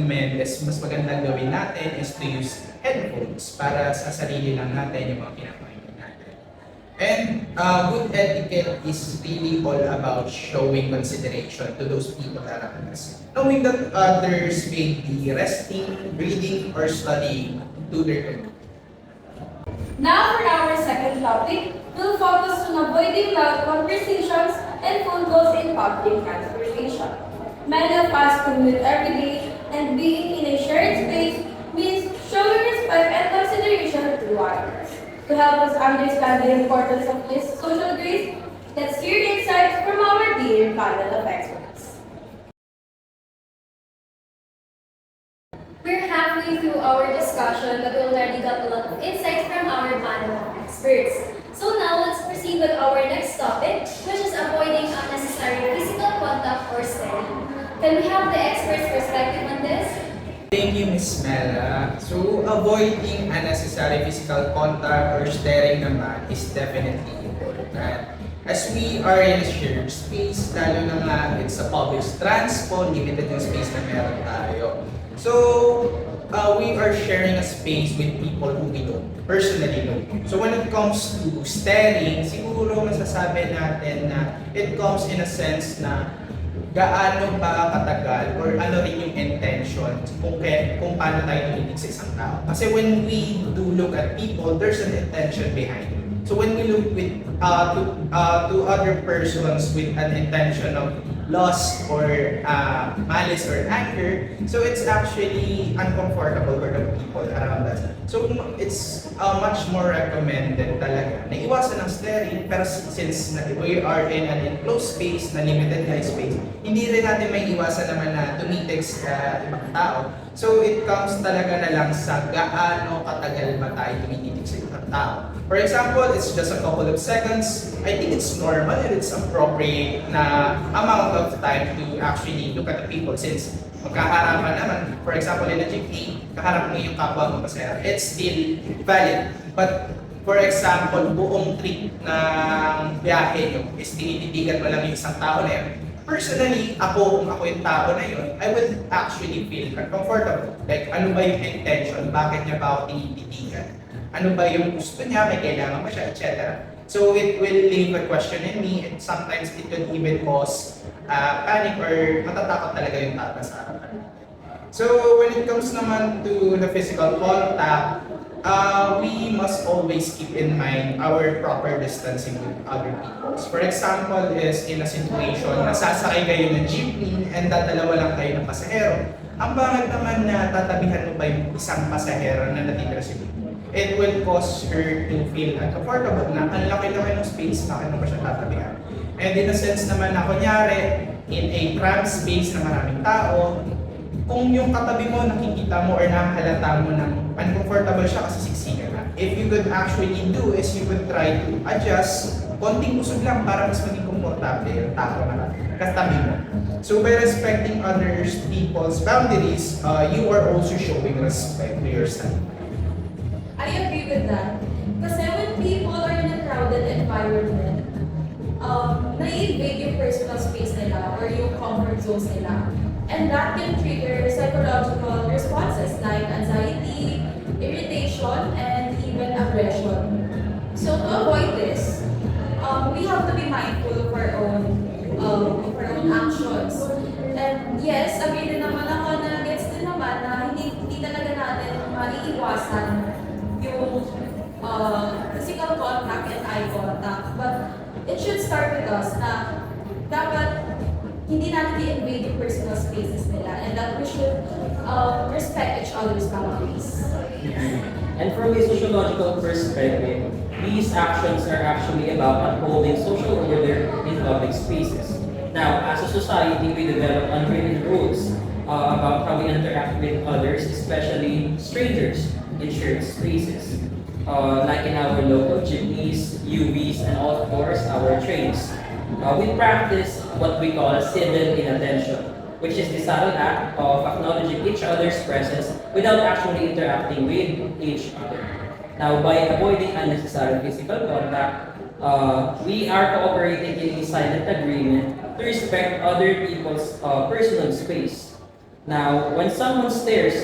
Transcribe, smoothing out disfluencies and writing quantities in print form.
recommend is mas magandang gawin natin is to use headphones para sa sarili lang natin yung mga pinapakinggan natin. And good etiquette is really all about showing consideration to those people around us. Knowing that others may be resting, reading, or studying to their community. Now for our second topic, we'll focus on avoiding loud conversations and phone calls in public transportation. Many of us commute every day, and being in a shared space means showing respect and consideration to others. To help us understand the importance of this social grace, let's hear the insights from our dear panel of experts. We're halfway through our discussion, but we already got a lot of insights from our panel of experts. So now let's proceed with our next topic, which is avoiding unnecessary physical contact or staring. Can we have the experts' perspective on this? Thank you, Ms. Mela. So, avoiding unnecessary physical contact or staring naman is definitely important. As we are in a shared space, lalo na nga it's a public transport, limited yung space na meron tayo. So, we are sharing a space with people who we don't personally know. So, when it comes to staring, siguro masasabi natin na it comes in a sense na gaano ba katagal or ano rin yung intention kung paano tayo tumitig sa isang tao. Kasi when we do look at people, there's an intention behind it. So when we look with to other persons with an intention of lust or malice or anger, so it's actually uncomfortable for the people around us. So it's much more recommended talaga na iwasan ng staring, pero since we are in an enclosed space, na limited na space, hindi rin natin may iwasan naman na tumitig sa ibang tao. So it comes talaga na lang sa gaano katagal ba tayo tumititig sa ibang tao. For example, it's just a couple of seconds. I think it's normal and it's appropriate na amount of time to actually look at the people since magkaharapan naman. For example, in a jeepney, kaharap mo yung kapwa mo pasahero. It's still valid. But for example, buong trip ng biyahe nyo is tinititigan mo lang yung isang tao na yun. Personally, kung ako yung tao na yun, I would actually feel uncomfortable. Like, ano ba yung intention? Bakit niya ba ako tinititigan? Ano ba yung gusto niya, may kailangan ba siya, etc. So it will leave a question in me and sometimes it could even cause panic or matatakot talaga yung tao sa harapan. So when it comes naman to the physical contact, we must always keep in mind our proper distancing with other people. For example, is in a situation na sasakay kayo ng jeepney and dadalawa lang kayo ng pasahero. Ang bakit naman na tatabihan mo ba yung isang pasahero na natitira sa jeepney? It will cause her to feel uncomfortable na ang laki-laki ng space, bakit mo ba siya tatabihan? And in a sense naman na kunyari, in a cramped space na maraming tao, kung yung katabi mo, nakikita mo or nakahalata mo ng uncomfortable siya kasi siksikan na. If you could actually do is you could try to adjust, konting usog lang para mas maging komportable yung tao na katabi mo. So by respecting others people's boundaries, you are also showing respect to yourself. I agree with that. Kasi when people are in a crowded environment, na-invade yung personal space nila or yung comfort zones nila. And that can trigger psychological responses like anxiety, irritation, and even aggression. So to avoid this, we have to be mindful of our own actions. And yes, agree din naman ako na gets din naman na hindi talaga natin maiiwasan yung physical contact and eye contact. But it should start with us na dapat hindi natin i-invade yung personal spaces nila and that we should respect each other's boundaries. And from a sociological perspective, these actions are actually about upholding social order in public spaces. Now, as a society, we develop unwritten rules about how we interact with others, especially strangers in shared spaces. Like in our local jeepneys, UVs, and of course our trains. We practice what we call civil inattention, which is the subtle act of acknowledging each other's presence without actually interacting with each other. Now, by avoiding unnecessary physical contact, we are cooperating in a silent agreement to respect other people's personal space. Now, when someone stares